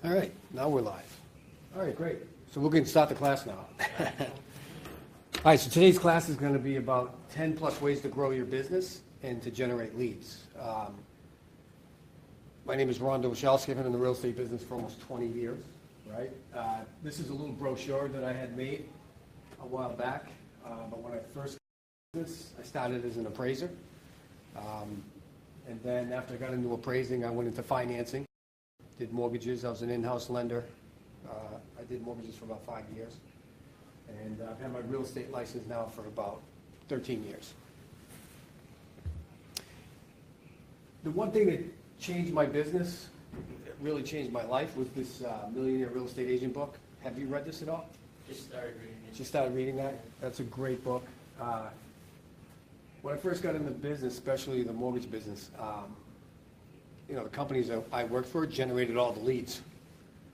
All right, now we're live. All right, great. So we're going to start the class now. All right, so today's class is going to be about 10 plus ways to grow your business and to generate leads. My name is Ron Dobrosielski. I've been in the real estate business for almost 20 years, right? This is a little brochure that I had made a while back, but when I first got into business, I started as an appraiser. And then after I got into appraising, I went into financing, did mortgages. I was an in-house lender. I did mortgages for about 5 years. And I've had my real estate license now for about 13 years. The one thing that changed my business, that really changed my life, was this Millionaire Real Estate Agent book. Have you read this at all? Just started reading it. Just started reading that? That's a great book. When I first got into business, especially the mortgage business, the companies that I worked for generated all the leads.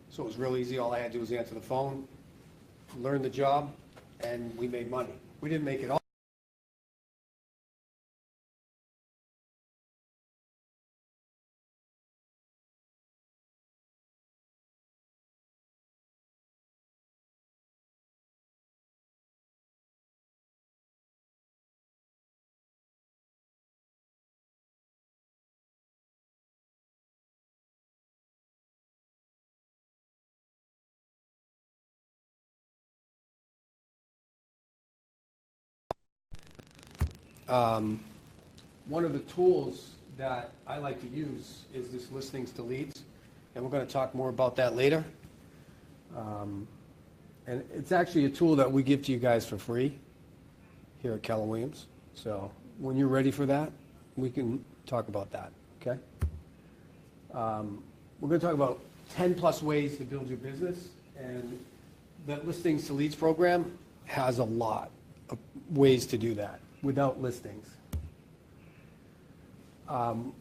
So it was real easy. All I had to do was answer the phone, learn the job, and we made money. We didn't make it all. One of the tools that I like to use is this listings to leads, and we're going to talk more about that later. And it's actually a tool that we give to you guys for free here at Keller Williams. So when you're ready for that, we can talk about that, okay? We're going to talk about 10 plus ways to build your business, and that listings to leads program has a lot of ways to do that without listings. One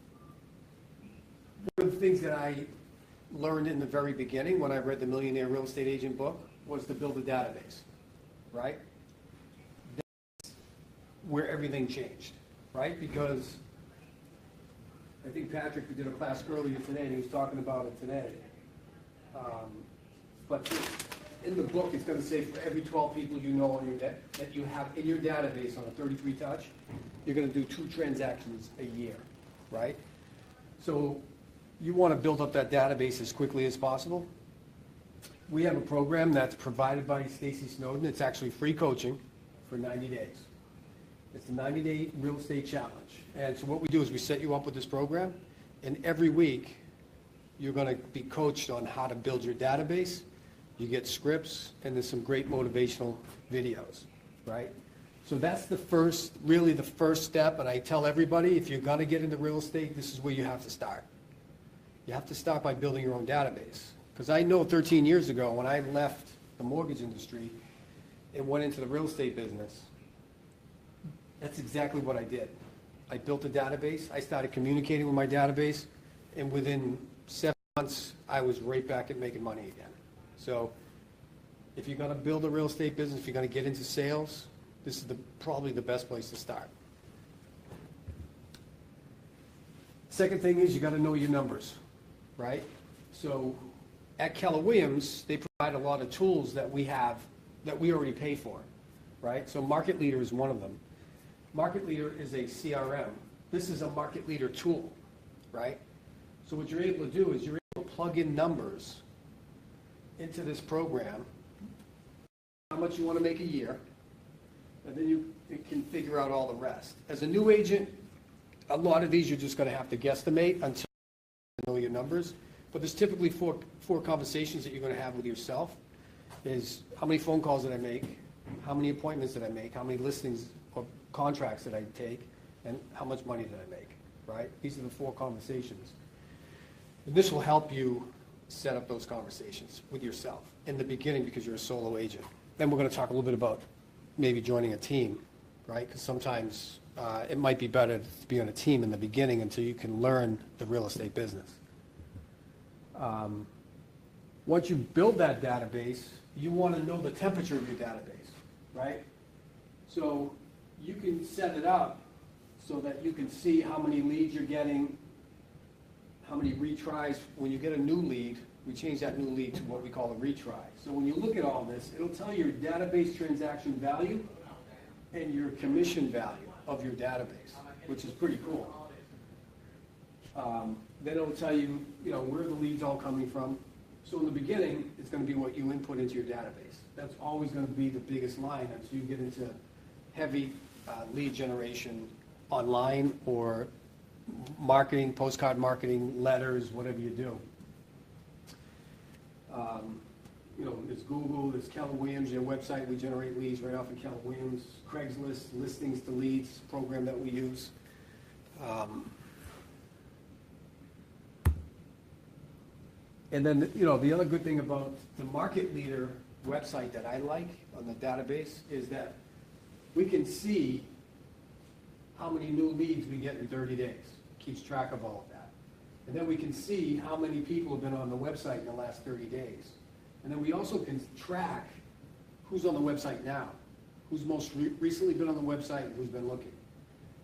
of the things that I learned in the very beginning when I read the Millionaire Real Estate Agent book was to build a database, right? That's where everything changed, right? Because I think Patrick did a class earlier today, and he was talking about it today. But in the book, it's going to say for every 12 people you know on your that you have in your database on a 33 touch, you're going to do 2 transactions a year, right? So you want to build up that database as quickly as possible. We have a program that's provided by Stacy Snowden. It's actually free coaching for 90 days. It's a 90-day real estate challenge. And so what we do is we set you up with this program, and every week you're going to be coached on how to build your database. You get scripts, and there's some great motivational videos, right? So that's really the first step, and I tell everybody, if you're going to get into real estate, this is where you have to start. You have to start by building your own database. Because I know 13 years ago, when I left the mortgage industry and went into the real estate business, that's exactly what I did. I built a database, I started communicating with my database, and within 7 months, I was right back at making money again. So if you're going to build a real estate business, if you're going to get into sales, this is probably the best place to start. Second thing is you got to know your numbers, right? So at Keller Williams, they provide a lot of tools that we have that we already pay for, right? So Market Leader is one of them. Market Leader is a CRM. This is a Market Leader tool, right? So what you're able to do is you're able to plug in numbers into this program, how much you want to make a year, and then it can figure out all the rest. As a new agent, a lot of these you're just going to have to guesstimate until you know your numbers. But there's typically four conversations that you're going to have with yourself. Is how many phone calls did I make? How many appointments did I make? How many listings or contracts did I take? And how much money did I make, right? These are the 4 conversations. And this will help you set up those conversations with yourself in the beginning because you're a solo agent. Then we're going to talk a little bit about maybe joining a team, right? Because sometimes it might be better to be on a team in the beginning until you can learn the real estate business. Once you build that database, you want to know the temperature of your database, right? So you can set it up so that you can see how many leads you're getting, how many retries. When you get a new lead, we change that new lead to what we call a retry. So when you look at all this, it'll tell you your database transaction value and your commission value of your database, which is pretty cool. Then it'll tell you, where the lead's all coming from. So in the beginning, it's going to be what you input into your database. That's always going to be the biggest line until you get into heavy lead generation online or marketing, postcard marketing, letters, whatever you do. There's Google, there's Keller Williams, their website, we generate leads right off of Keller Williams. Craigslist, listings to leads, program that we use. And then, the other good thing about the Market Leader website that I like on the database is that we can see how many new leads we get in 30 days. Keeps track of all of that. And then we can see how many people have been on the website in the last 30 days. And then we also can track who's on the website now, who's most recently been on the website and who's been looking.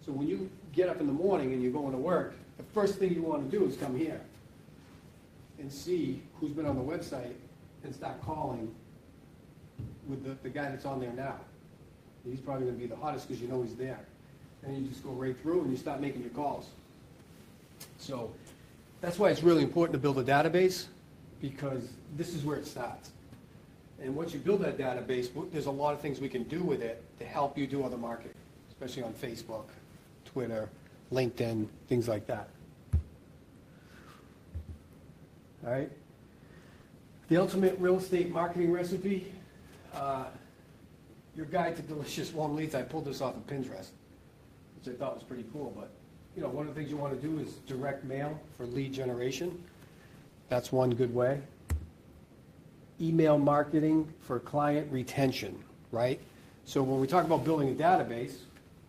So when you get up in the morning and you're going to work, the first thing you want to do is come here and see who's been on the website and start calling with the guy that's on there now. He's probably going to be the hottest because you know he's there. And you just go right through and you start making your calls. So that's why it's really important to build a database, because this is where it starts. And once you build that database, there's a lot of things we can do with it to help you do other marketing, especially on Facebook, Twitter, LinkedIn, things like that. All right? The ultimate real estate marketing recipe, your guide to delicious warm leads. I pulled this off of Pinterest, which I thought was pretty cool. But one of the things you want to do is direct mail for lead generation. That's one good way. Email marketing for client retention, right? So when we talk about building a database,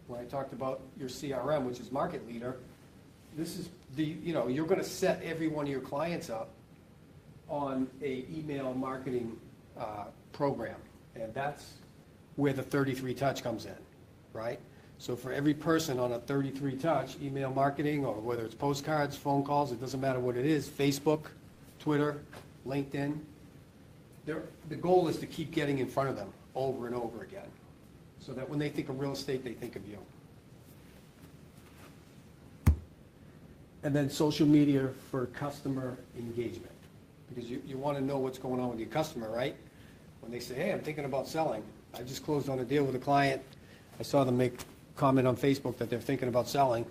when I talked about your CRM, which is Market Leader, this is you're going to set every one of your clients up on a email marketing program, and that's where the 33 touch comes in, right? So for every person on a 33 touch email marketing, or whether it's postcards, phone calls, it doesn't matter what it is, Facebook, Twitter, LinkedIn, the goal is to keep getting in front of them over and over again, so that when they think of real estate, they think of you. And then social media for customer engagement, because you want to know what's going on with your customer, right? When they say, hey, I'm thinking about selling. I just closed on a deal with a client. I saw them make a comment on Facebook that they're thinking about selling.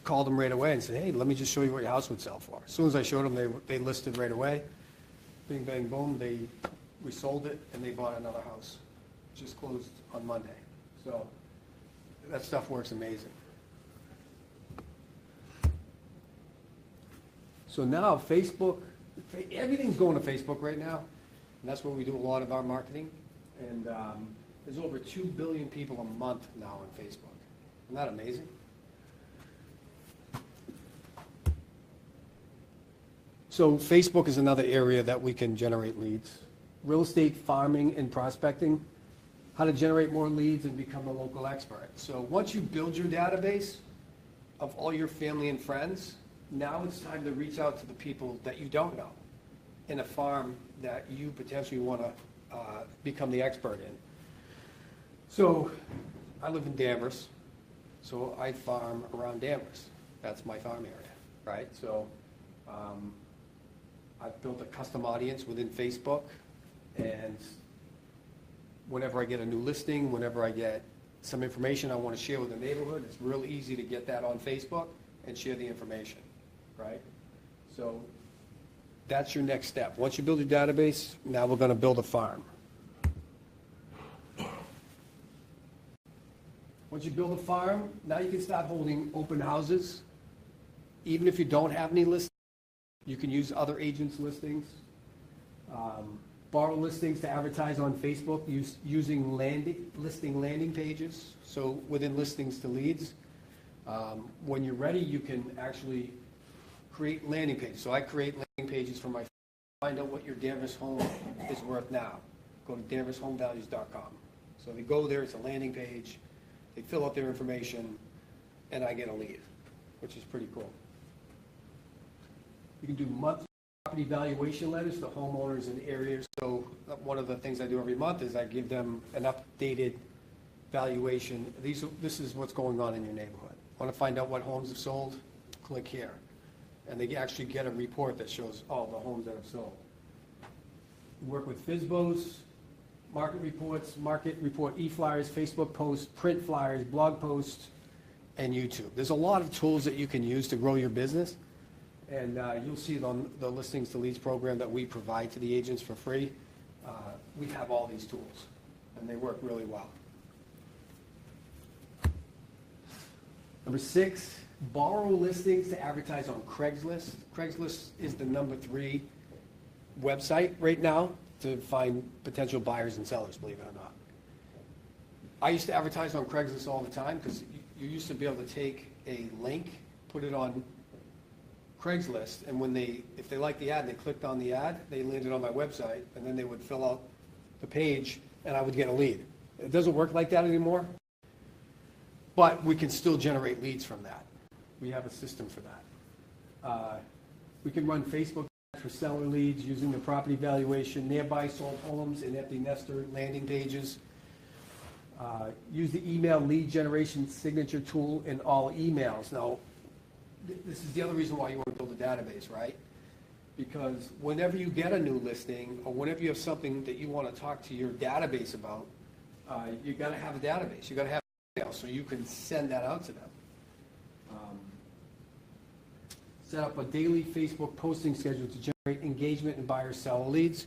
Called them right away and said, hey, let me just show you what your house would sell for. As soon as I showed them, they listed right away. Bing, bang, boom. We sold it, and they bought another house. Just closed on Monday. So that stuff works amazing. So now Facebook, everything's going to Facebook right now, and that's where we do a lot of our marketing. And there's over 2 billion people a month now on Facebook. Isn't that amazing? So Facebook is another area that we can generate leads. Real estate farming and prospecting, how to generate more leads and become a local expert. So once you build your database of all your family and friends, now it's time to reach out to the people that you don't know in a farm that you potentially want to become the expert in. So I live in Danvers, so I farm around Danvers. That's my farm area, right? So I've built a custom audience within Facebook, and whenever I get a new listing, whenever I get some information I want to share with the neighborhood, it's real easy to get that on Facebook and share the information, right? So that's your next step. Once you build your database, now we're going to build a farm. Once you build a farm, now you can start holding open houses. Even if you don't have any listings, you can use other agents' listings. Borrow listings to advertise on Facebook using listing landing pages. So within listings to leads, when you're ready, you can actually create landing pages. So I create landing pages for my find out what your Danvers home is worth now. Go to danvershomevalues.com. So they go there, it's a landing page. They fill out their information, and I get a lead, which is pretty cool. You can do monthly property valuation letters to homeowners in areas. So one of the things I do every month is I give them an updated valuation. This is what's going on in your neighborhood. Want to find out what homes have sold? Click here. And they actually get a report that shows all the homes that have sold. Work with FSBOs, market report e-flyers, Facebook posts, print flyers, blog posts, and YouTube. There's a lot of tools that you can use to grow your business. And you'll see it on the Listings to Leads program that we provide to the agents for free. We have all these tools, and they work really well. Number 6, borrow listings to advertise on Craigslist. Craigslist is the #3 website right now to find potential buyers and sellers, believe it or not. I used to advertise on Craigslist all the time because you used to be able to take a link, put it on Craigslist, and if they liked the ad, they clicked on the ad, they landed on my website, and then they would fill out the page, and I would get a lead. It doesn't work like that anymore, but we can still generate leads from that. We have a system for that. We can run Facebook ads for seller leads using the property valuation, nearby sold homes, and empty nester landing pages. Use the email lead generation signature tool in all emails. Now, this is the other reason why you want to build a database, right? Because whenever you get a new listing, or whenever you have something that you want to talk to your database about, you got to have a database. You got to have email so you can send that out to them. Set up a daily Facebook posting schedule to generate engagement and buyer-seller leads.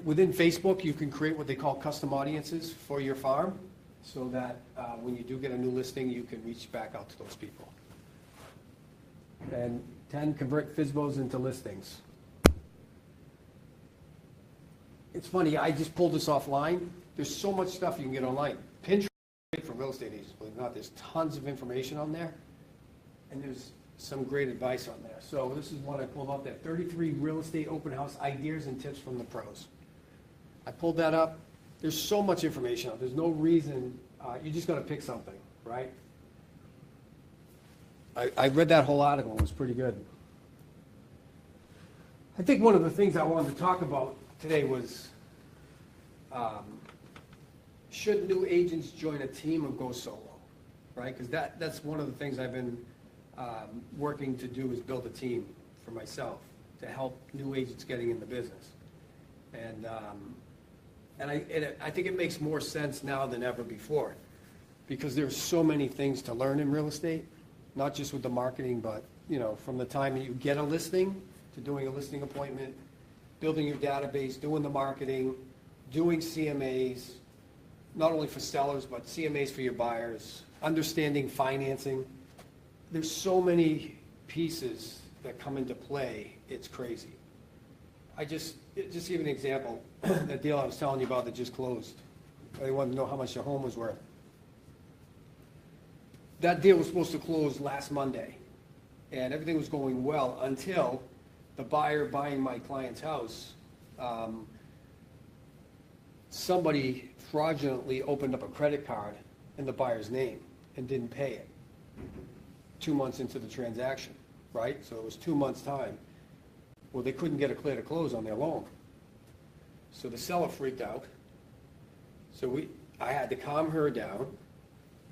Within Facebook, you can create what they call custom audiences for your farm, so that when you do get a new listing, you can reach back out to those people. And 10, convert FSBOs into listings. It's funny, I just pulled this offline. There's so much stuff you can get online. Pinterest for real estate agents, believe it or not, there's tons of information on there, and there's some great advice on there. So this is one I pulled up there, 33 real estate open house ideas and tips from the pros. I pulled that up. There's so much information out. There's no reason, you just got to pick something, right? I read that whole article. It was pretty good. I think one of the things I wanted to talk about today was, should new agents join a team or go solo, right? Because that's one of the things I've been working to do, is build a team for myself to help new agents getting in the business. And I think it makes more sense now than ever before, because there's so many things to learn in real estate. Not just with the marketing, but from the time that you get a listing to doing a listing appointment, building your database, doing the marketing, doing CMAs, not only for sellers, but CMAs for your buyers, understanding financing. There's so many pieces that come into play, it's crazy. Just give an example, that deal I was telling you about that just closed. They wanted to know how much their home was worth. That deal was supposed to close last Monday, and everything was going well until the buyer buying my client's house, somebody fraudulently opened up a credit card in the buyer's name and didn't pay it 2 months into the transaction, right? So it was 2 months' time. Well, they couldn't get a clear to close on their loan. So the seller freaked out. So I had to calm her down,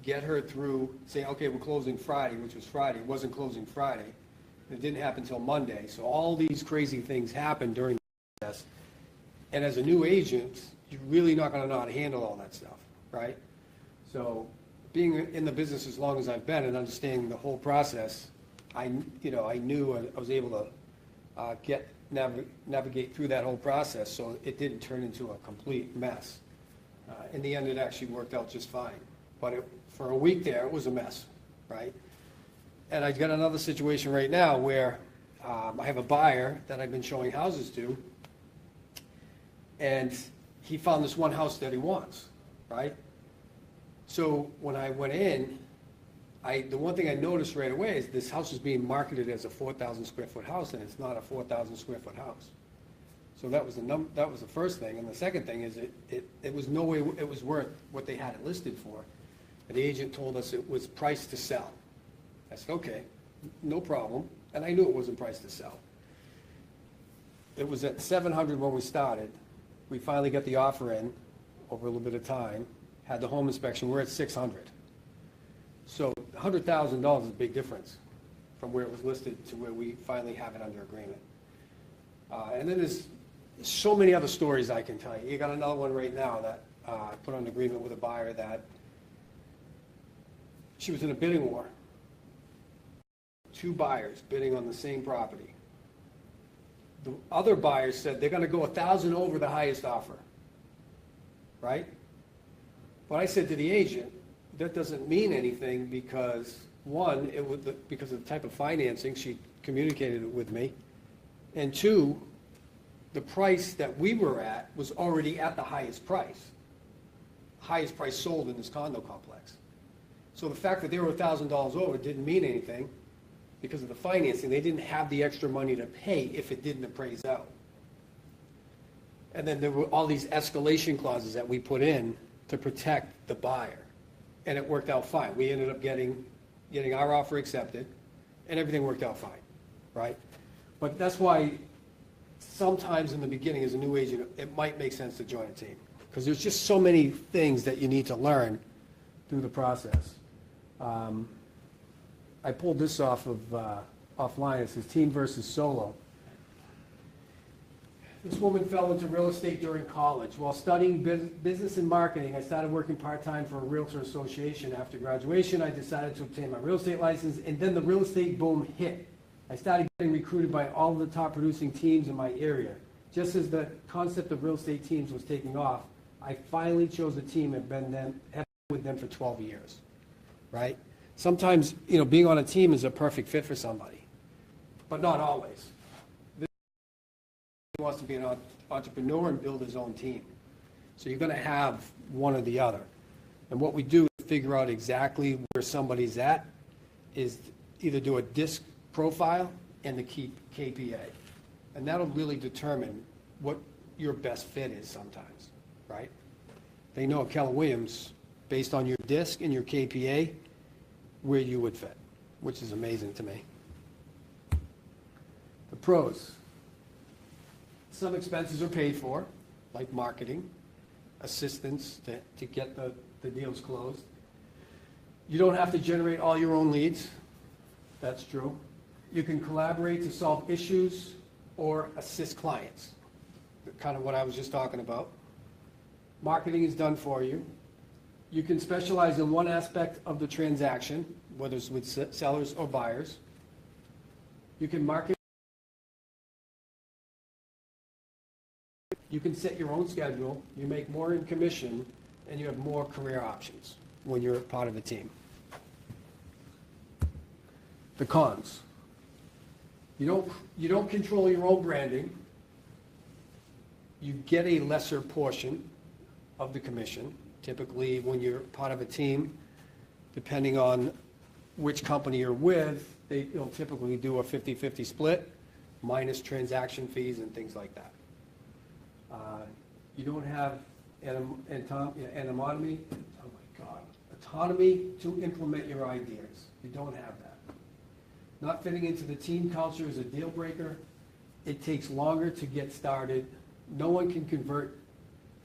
get her through, say, okay, we're closing Friday, which was Friday. It wasn't closing Friday. It didn't happen until Monday. So all these crazy things happened during the process. And as a new agent, you're really not going to know how to handle all that stuff, right? So being in the business as long as I've been and understanding the whole process, I knew I was able to navigate through that whole process, so it didn't turn into a complete mess. In the end, it actually worked out just fine. But for a week there, it was a mess, right? And I've got another situation right now where I have a buyer that I've been showing houses to, and he found this one house that he wants, right? So when I went in, the one thing I noticed right away is this house is being marketed as a 4,000 square foot house, and it's not a 4,000 square foot house. So that was the first thing. And the second thing is it was no way it was worth what they had it listed for. And the agent told us it was priced to sell. I said, okay, no problem. And I knew it wasn't priced to sell. it was at 700 when we started. We finally got the offer in over a little bit of time, had the home inspection, we're at 600. So $100,000 is a big difference from where it was listed to where we finally have it under agreement. And then there's so many other stories I can tell you. You got another one right now that I put on agreement with a buyer that she was in a bidding war. 2 buyers bidding on the same property. The other buyers said they're going to go 1,000 over the highest offer, right? But I said to the agent, that doesn't mean anything because, one, because of the type of financing, she communicated it with me, and 2, the price that we were at was already at the highest price sold in this condo complex. So the fact that they were $1,000 over didn't mean anything because of the financing. They didn't have the extra money to pay if it didn't appraise out. And then there were all these escalation clauses that we put in to protect the buyer. And it worked out fine. We ended up getting our offer accepted, and everything worked out fine, right? But that's why sometimes in the beginning as a new agent, it might make sense to join a team, because there's just so many things that you need to learn through the process. I pulled this off of offline. It says team versus solo. This woman fell into real estate during college. While studying business and marketing, I started working part-time for a realtor association. After graduation, I decided to obtain my real estate license, and then the real estate boom hit. I started getting recruited by all of the top producing teams in my area. Just as the concept of real estate teams was taking off, I finally chose a team and have been with them for 12 years, right? Sometimes, being on a team is a perfect fit for somebody, but not always. He wants to be an entrepreneur and build his own team. So you're going to have one or the other. And what we do to figure out exactly where somebody's at is either do a DISC profile and the KPA. And that'll really determine what your best fit is sometimes, right? They know at Keller Williams, based on your DISC and your KPA, where you would fit, which is amazing to me. The pros. Some expenses are paid for, like marketing, assistance to get the deals closed. You don't have to generate all your own leads. That's true. You can collaborate to solve issues or assist clients. Kind of what I was just talking about. Marketing is done for you. You can specialize in one aspect of the transaction, whether it's with sellers or buyers. You can market. You can set your own schedule, you make more in commission, and you have more career options when you're part of a team. The cons. You don't control your own branding. You get a lesser portion of the commission. Typically, when you're part of a team, depending on which company you're with, they'll typically do a 50-50 split, minus transaction fees and things like that. You don't have autonomy to implement your ideas. You don't have that. Not fitting into the team culture is a deal breaker. It takes longer to get started. No one can convert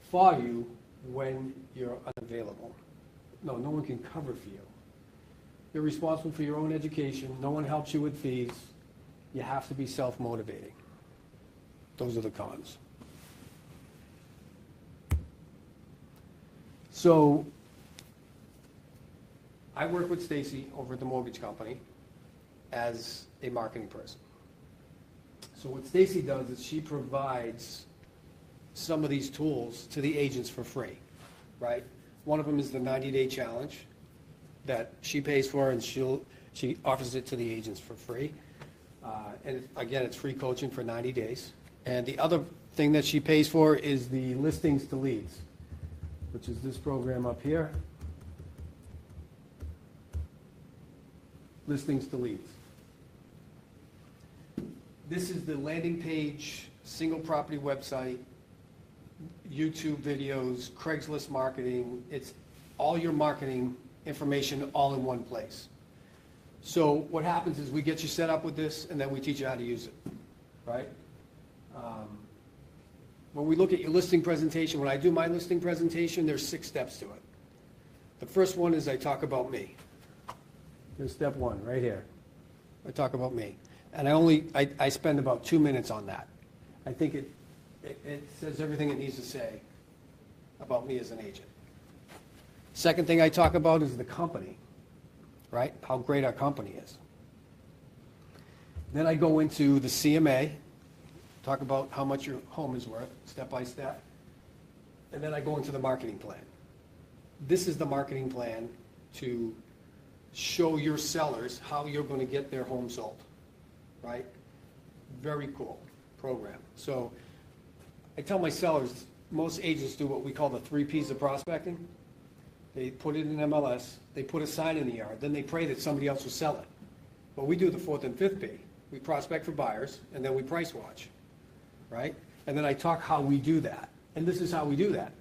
for you when you're unavailable. No one can cover for you. You're responsible for your own education. No one helps you with fees. You have to be self-motivating. Those are the cons. So I work with Stacy over at the mortgage company as a marketing person. So what Stacy does is she provides some of these tools to the agents for free, right? One of them is the 90-day challenge that she pays for, and she offers it to the agents for free. And again, it's free coaching for 90 days. And the other thing that she pays for is the listings to leads, which is this program up here. Listings to leads. This is the landing page, single property website, YouTube videos, Craigslist marketing. It's all your marketing information all in one place. So what happens is we get you set up with this, and then we teach you how to use it, right? When we look at your listing presentation, when I do my listing presentation, there's 6 steps to it. The first one is I talk about me. Here's step 1, right here. I talk about me. And I spend about 2 minutes on that. I think it says everything it needs to say about me as an agent. Second thing I talk about is the company, right? How great our company is. Then I go into the CMA, talk about how much your home is worth, step by step. And then I go into the marketing plan. This is the marketing plan to show your sellers how you're going to get their home sold, right? Very cool program. So I tell my sellers, most agents do what we call the 3 Ps of prospecting. They put it in MLS, they put a sign in the yard, then they pray that somebody else will sell it. But we do the 4th and 5th P. We prospect for buyers, and then we price watch, right? And then I talk how we do that. And this is how we do that.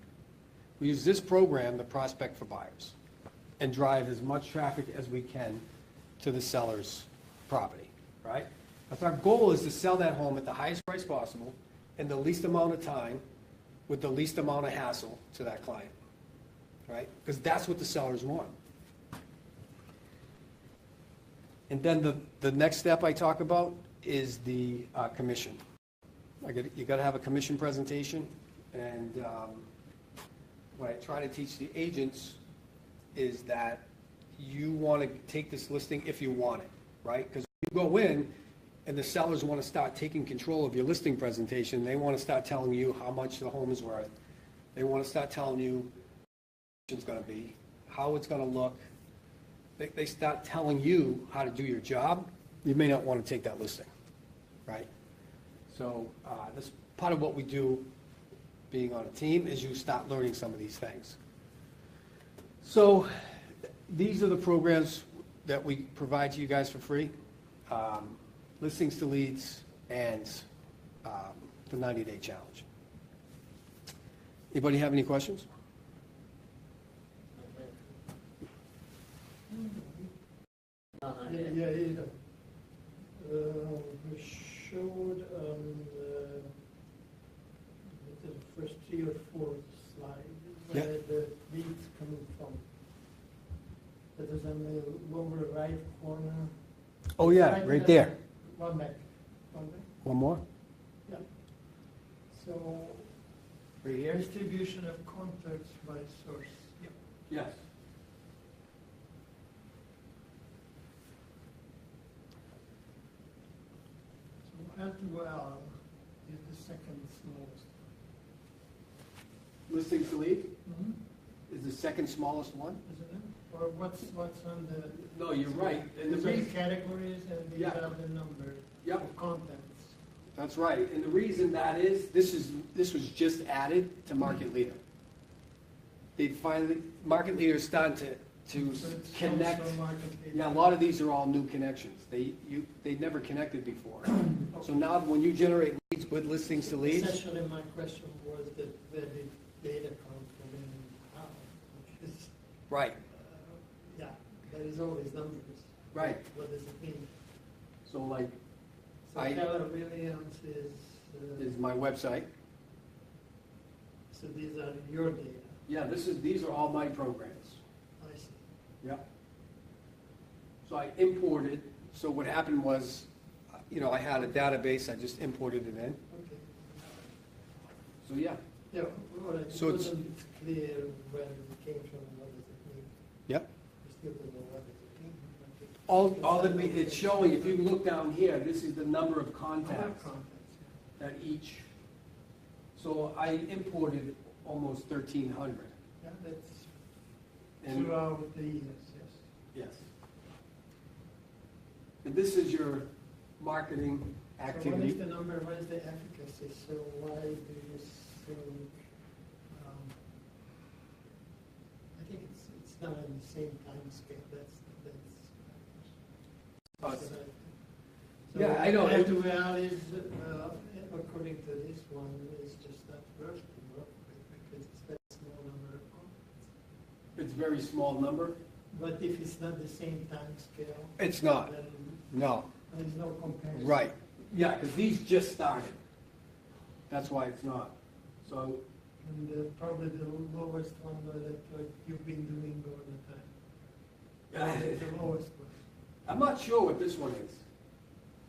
We use this program to prospect for buyers and drive as much traffic as we can to the seller's property, right? That's our goal, is to sell that home at the highest price possible in the least amount of time with the least amount of hassle to that client, right? Because that's what the sellers want. And then the next step I talk about is the commission. You got to have a commission presentation, and what I try to teach the agents is that you want to take this listing if you want it, right? Because you go in and the sellers want to start taking control of your listing presentation. They want to start telling you how much the home is worth. They want to start telling you what it's going to be, how it's going to look. They start telling you how to do your job. You may not want to take that listing, right? So that's part of what we do being on a team, is you start learning some of these things. So these are the programs that we provide to you guys for free. Listings to Leads and the 90-day challenge. Anybody have any questions? Yeah, we showed the first 3 or 4 slides where the leads coming from. That is on the lower right corner. Oh yeah, right there. One back. One more? Yeah. So, Right here? distribution of contacts by source. Yes. So L2L is the second smallest. Listings to Lead is the second smallest one? Isn't it? Or what's on the... No, you're right. And the These are the reason, categories and these Yeah. are the number Yep. of contents. that's right. And the reason that is, this was just added to Market Leader. They finally, Market Leader is starting to So it's connect. also market leader. Yeah, a lot of these are all new connections. They never connected before. So now when you generate leads with Listings to Leads, Essentially, my question was that where did data come from and how? Because, right, yeah, there is always numbers. right. What does it mean? So like, So I- Keller Williams is my website. so these are your data, Yeah, these are all my programs. I see. Yep. So I imported, so what happened was, I had a database, I just imported it in. Okay. So yeah. Yeah, all right, it So it's- wasn't clear where it came from, and what does it mean? Yep. We still don't know what does it mean. All that it's showing, if you look down here, this is the number of Contacts. contacts that each, so I imported almost 1,300. Yeah, that's And throughout the years, yes. yes. And this is your marketing So what is activity. the number, what is the efficacy? So why do you think, I think it's not on the same time scale, that's. Uh, So Yeah, I know. L2L is, according to this one, is just not worth to work with because it's very small number of contacts. It's a very small number. But if it's not the same time scale, It's not, then no. there's no comparison. Right, yeah, because these just started. That's why it's not. So, And probably the lowest one that you've been doing all the time. The lowest one. I'm not sure what this one is.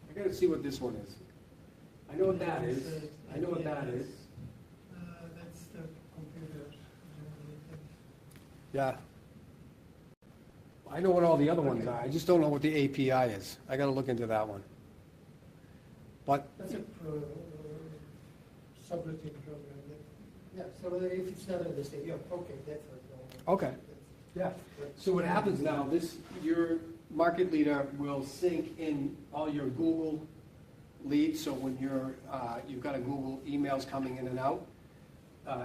I gotta see what this one is. I know what that is. I know what that is. That's the computer. Yeah. I know what all the other ones are. I just don't know what the API is. I gotta look into that one. But, That's a subroutine program. Yeah, so if it's not in the state, yeah, okay, that's what. okay, yeah. So what happens now, your market leader will sync in all your Google leads, so when you've got a Google emails coming in and out,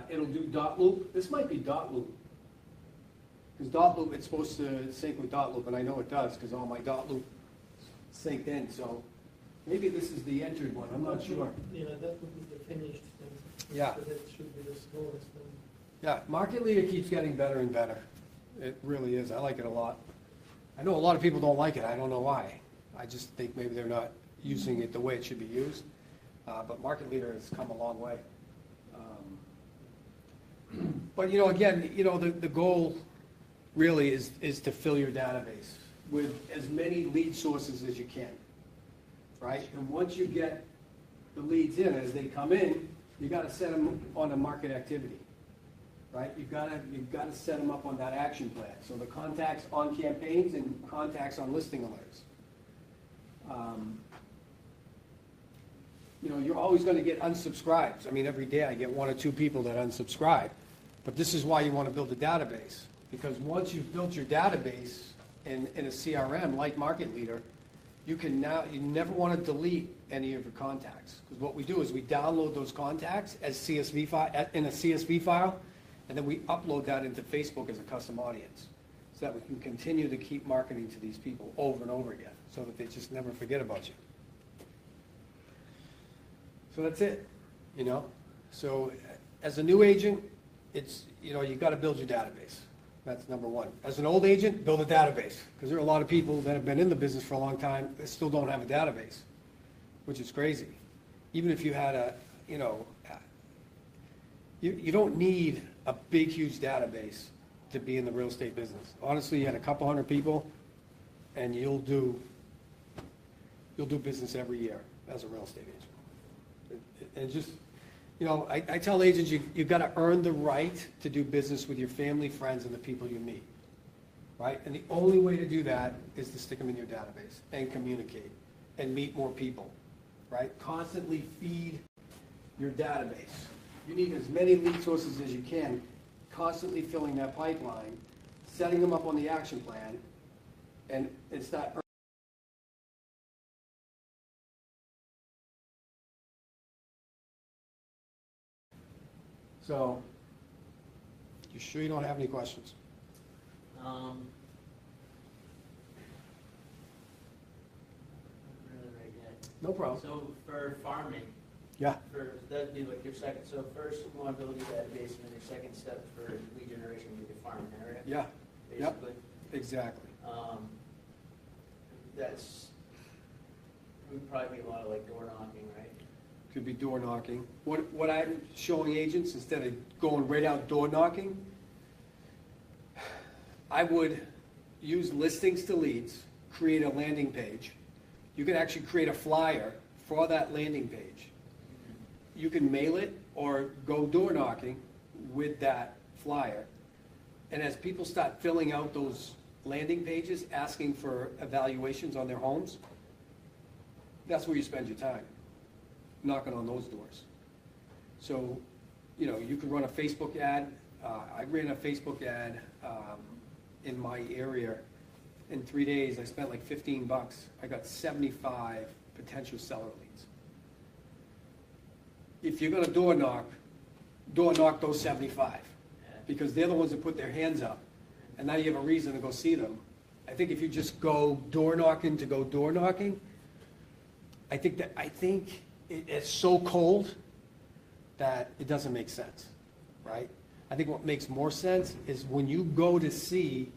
it'll do dot loop. This might be dot loop. Because dot loop, it's supposed to sync with dot loop, and I know it does, because all my dot loop synced in, so maybe this is the entered one, I'm not sure. Yeah, that would be the finished thing. Yeah. So that should be the slowest one. Yeah, market leader keeps getting better and better. It really is, I like it a lot. I know a lot of people don't like it, I don't know why. I just think maybe they're not using it the way it should be used. But market leader has come a long way. But again, the goal really is to fill your database with as many lead sources as you can, right? And once you get the leads in, as they come in, you gotta set them on a market activity, right? You've gotta set them up on that action plan. So the contacts on campaigns and contacts on listing alerts. You're always gonna get unsubscribes. I mean, every day I get 1 or 2 people that unsubscribe. But this is why you wanna build a database. Because once you've built your database in a CRM like Market Leader, you never wanna delete any of your contacts. Because what we do is we download those contacts as CSV in a CSV file, and then we upload that into Facebook as a custom audience. So that we can continue to keep marketing to these people over and over again, so that they just never forget about you. So that's it, So as a new agent, it's, you gotta build your database. That's number one. As an old agent, build a database, because there are a lot of people that have been in the business for a long time that still don't have a database, which is crazy. Even if you had you don't need a big, huge database to be in the real estate business. Honestly, you had a couple hundred people, and you'll do business every year as a real estate agent. And just, I tell agents, you've got to earn the right to do business with your family, friends, and the people you meet, right? And the only way to do that is to stick them in your database and communicate and meet more people, right? Constantly feed your database. You need as many lead sources as you can, constantly filling that pipeline, setting them up on the action plan, and start. So, you sure you don't have any questions? Not really right yet. No problem. So for farming, Yeah. that'd be like your second, so first you want to build your database, and then your second step for lead generation would be farm area, Yeah. Yep. basically. Exactly. Would probably be a lot of like door knocking, right? Could be door knocking. What I'm showing agents, instead of going right out door knocking, I would use listings to leads, create a landing page. You can actually create a flyer for that landing page. You can mail it or go door knocking with that flyer. And as people start filling out those landing pages, asking for evaluations on their homes, that's where you spend your time, knocking on those doors. So, you could run a Facebook ad. I ran a Facebook ad in my area. In 3 days, I spent like $15. I got 75 potential seller leads. If you're gonna door knock those 75, because they're the ones that put their hands up, and now you have a reason to go see them. I think if you just go door knocking to go door knocking, I think it's so cold that it doesn't make sense, right? I think what makes more sense is when you go to see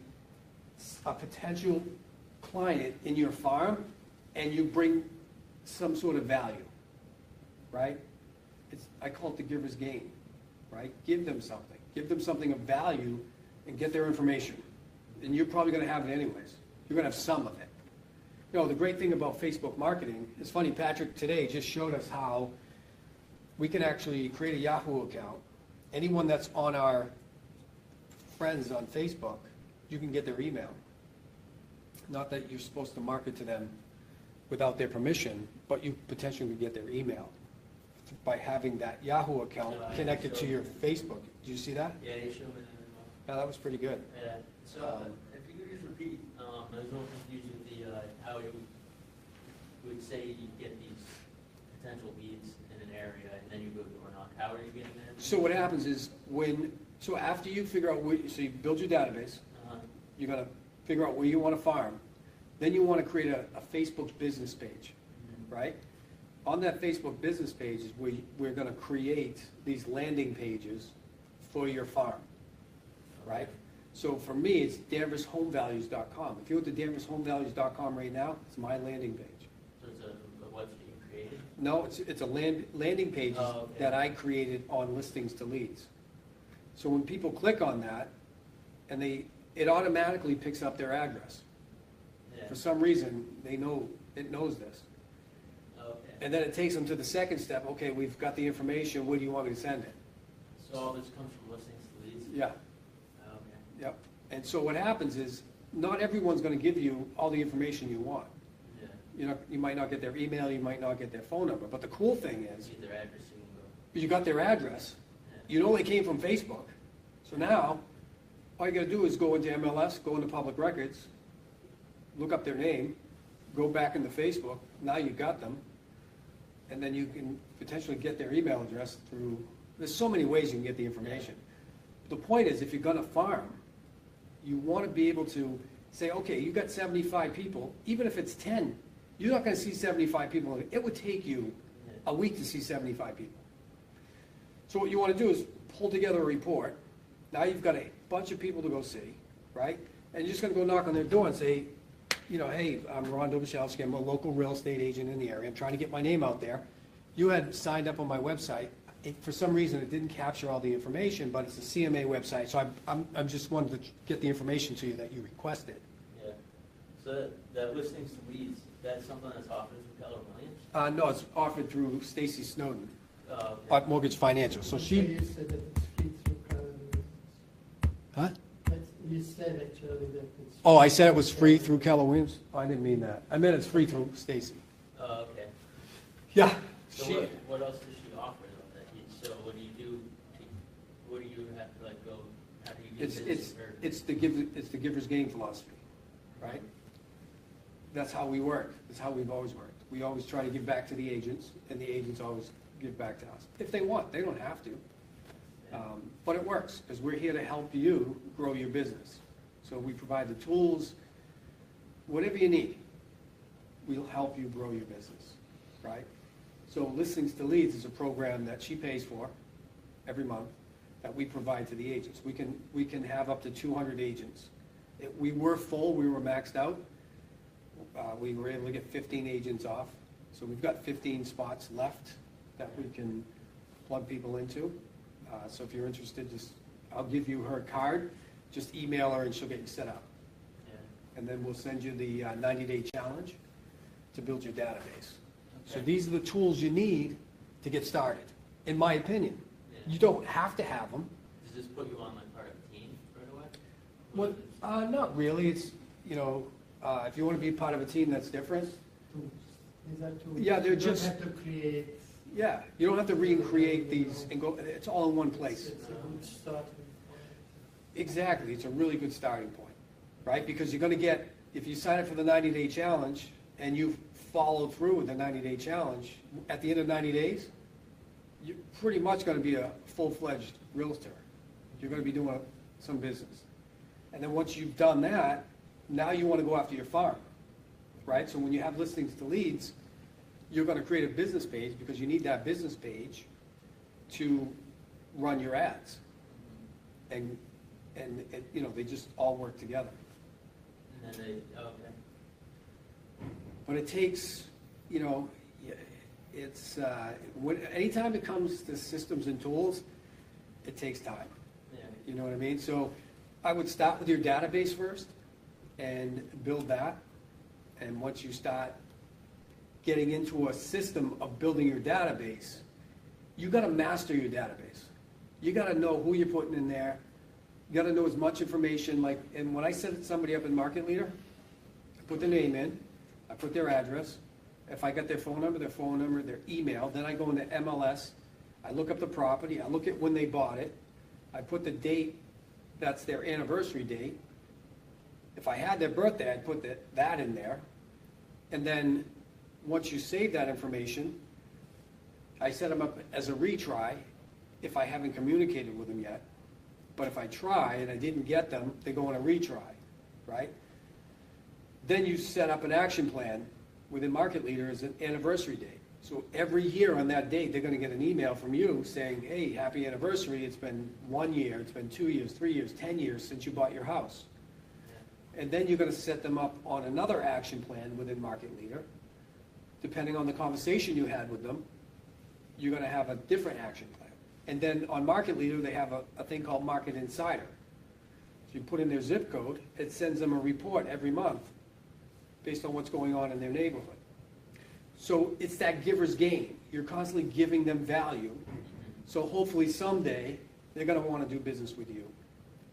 a potential client in your farm and you bring some sort of value, right? I call it the giver's gain, right? Give them something of value and get their information. And you're probably gonna have it anyways. You're gonna have some of it. You know, the great thing about Facebook marketing, it's funny, Patrick today just showed us how we can actually create a Yahoo account. Anyone that's on our friends on Facebook, you can get their email. Not that you're supposed to market to them without their permission, but you potentially could get their email by having that Yahoo account connected to your Facebook. Did you see that? Yeah, you showed me that as well. Yeah, that was pretty good. Yeah, so if you could just repeat, I was a little confused with how you would say you get these potential leads in an area and then you go door knock. How are you getting them? So what happens is so after you figure out so you build your database, you're gonna figure out where you wanna farm, then you wanna create a Facebook business page, right? On that Facebook business page is where we're gonna create these landing pages for your farm, right? So for me, it's danvershomevalues.com. If you go to danvershomevalues.com right now, it's my landing page. So it's a website you created? No, it's a landing page Okay. that I created on listings to leads. So when people click on that, and it automatically picks up their address. Yeah. For some reason, it knows this. Okay. And then it takes them to the second step, okay, we've got the information, where do you want me to send it? So all this comes from listings to leads? Yeah, Okay. yep. And so what happens is, not everyone's gonna give you all the information you want. Yeah. You might not get their email, you might not get their phone number, but the cool thing is, Get their address, you can go. you got their address, you know they came from Facebook. So now, all you gotta do is go into MLS, go into public records, look up their name, go back into Facebook, now you got them, and then you can potentially get their email address through, there's so many ways you can get the information. The point is, if you're gonna farm, you wanna be able to say, okay, you got 75 people, even if it's 10, you're not gonna see 75 people. It would take you a week to see 75 people. So what you wanna do is pull together a report. Now you've got a bunch of people to go see, right? And you're just gonna go knock on their door and say, you know, hey, I'm Ron Dobrosielski, I'm a local real estate agent in the area, I'm trying to get my name out there. You had signed up on my website. For some reason, it didn't capture all the information, but it's a CMA website, so I'm just wanted to get the information to you that you requested. Yeah. So that listings to leads, that's something that's offered through Keller Williams? No, it's offered through Stacy Snowden Okay. at Mortgage Financial, so So she, you said that it's free through Keller. huh? You said actually that it's. Oh, I said it was free through Keller Williams? Oh, I didn't mean that. I meant it's free through Stacy. Okay. Yeah. So She, what else does she offer though? So what do you do, what do you have to like go, how do you get business? it's the giver's gain philosophy, right? That's how we work. That's how we've always worked. We always try to give back to the agents, and the agents always give back to us. If they want, they don't have to. But it works, because we're here to help you grow your business. So we provide the tools, whatever you need, we'll help you grow your business, right? So Listings to Leads is a program that she pays for every month that we provide to the agents. We can have up to 200 agents. We were full, we were maxed out. We were able to get 15 agents off. So we've got 15 spots left that we can plug people into. So if you're interested, I'll give you her card, just email her and she'll get you set up. Yeah. And then we'll send you the 90-day challenge to build your database. So Okay. these are the tools you need to get started, in my opinion. Yeah. You don't have to have them. Does this put you on like part of a team right away? Well, not really. It's, you know, if you want to be part of a team, that's different. Tools. These are tools. Yeah, they're You don't just- have to create. Yeah, you don't have to recreate these and go, it's all in one place. It's a good starting point. Exactly, it's a really good starting point, right? Because you're gonna get, if you sign up for the 90-day challenge and you follow through with the 90-day challenge, at the end of 90 days, you're pretty much gonna be a full-fledged realtor. You're gonna be doing some business. And then once you've done that, now you wanna go after your farm, right? So when you have listings to leads, you're gonna create a business page because you need that business page to run your ads. And you know, they just all work together. And then they, okay. But it takes, you know, it's, anytime it comes to systems and tools, it takes time. Yeah. You know what I mean? So I would start with your database first and build that. And once you start getting into a system of building your database, you gotta master your database. You gotta know who you're putting in there. You gotta know as much information, like, and when I set somebody up in Market Leader, I put their name in, I put their address. If I got their phone number, their email, then I go into MLS, I look up the property, I look at when they bought it, I put the date, that's their anniversary date. If I had their birthday, I'd put that in there. And then, once you save that information, I set them up as a retry if I haven't communicated with them yet. But if I try and I didn't get them, they go on a retry, right? Then you set up an action plan within Market Leader as an anniversary date. So every year on that date, they're gonna get an email from you saying, hey, happy anniversary, it's been 1 year, it's been 2 years, 3 years, 10 years since you bought your house. And then you're gonna set them up on another action plan within Market Leader. Depending on the conversation you had with them, you're gonna have a different action plan. And then on Market Leader, they have a thing called Market Insider. So you put in their zip code, it sends them a report every month based on what's going on in their neighborhood. So it's that giver's gain. You're constantly giving them value. So hopefully someday, they're gonna wanna do business with you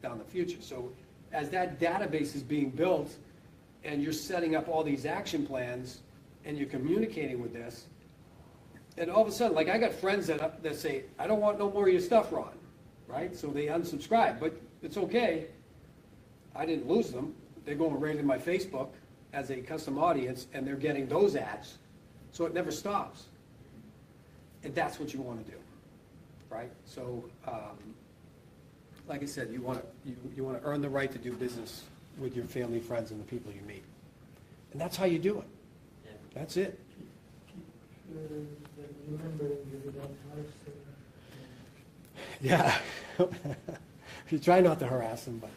down the future. So as that database is being built and you're setting up all these action plans and you're communicating with this, and all of a sudden, like I got friends that say, I don't want no more of your stuff, Ron, right? So they unsubscribe, but it's okay. I didn't lose them. They're going right in my Facebook as a custom audience and they're getting those ads. So it never stops. And that's what you want to do, right? So, like I said, you want to earn the right to do business with your family, friends, and the people you meet. And that's how you do it. Yeah. That's it. Remember you without house. Yeah. You try not to harass them, but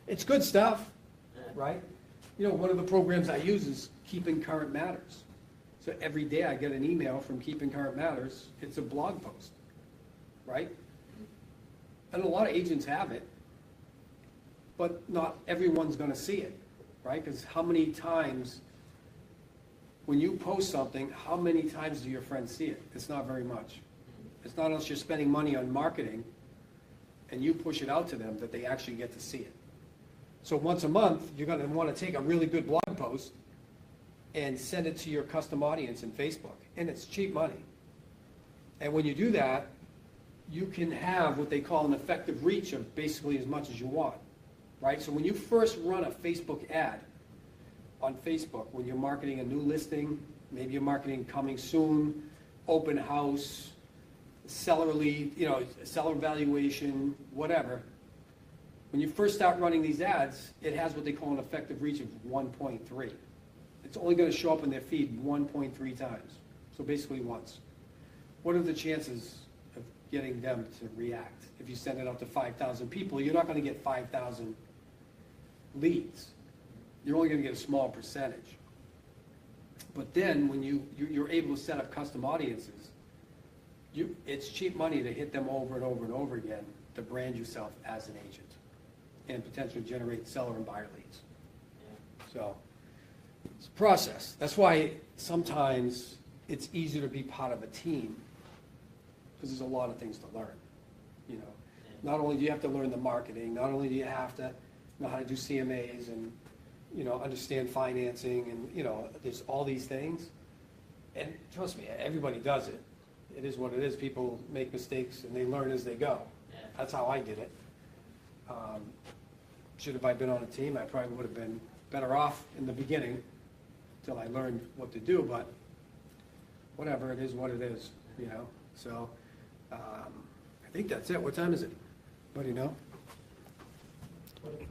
it's good stuff, right? You know, one of the programs I use is Keeping Current Matters. So every day I get an email from Keeping Current Matters. It's a blog post, right? And a lot of agents have it, but not everyone's going to see it, right? Because how many times, when you post something, how many times do your friends see it? It's not very much. It's not unless you're spending money on marketing and you push it out to them that they actually get to see it. So once a month, you're going to want to take a really good blog post and send it to your custom audience in Facebook. And it's cheap money. And when you do that, you can have what they call an effective reach of basically as much as you want, right? So when you first run a Facebook ad on Facebook, when you're marketing a new listing, maybe you're marketing coming soon, open house, seller lead, seller evaluation, whatever. When you first start running these ads, it has what they call an effective reach of 1.3. It's only going to show up in their feed 1.3 times, so basically once. What are the chances of getting them to react? If you send it out to 5,000 people, you're not going to get 5,000 leads. You're only going to get a small percentage. But then when you're able to set up custom audiences, it's cheap money to hit them over and over and over again to brand yourself as an agent and potentially generate seller and buyer leads. Yeah. So it's a process. That's why sometimes it's easier to be part of a team because there's a lot of things to learn. Not only do you have to learn the marketing, not only do you have to know how to do CMAs and understand financing and there's all these things. And trust me, everybody does it. It is what it is. People make mistakes and they learn as they go. Yeah. That's how I did it. Have I been on a team, I probably would have been better off in the beginning until I learned what to do, but whatever, it is what it is, So I think that's it. What time is it? Anybody know? 45.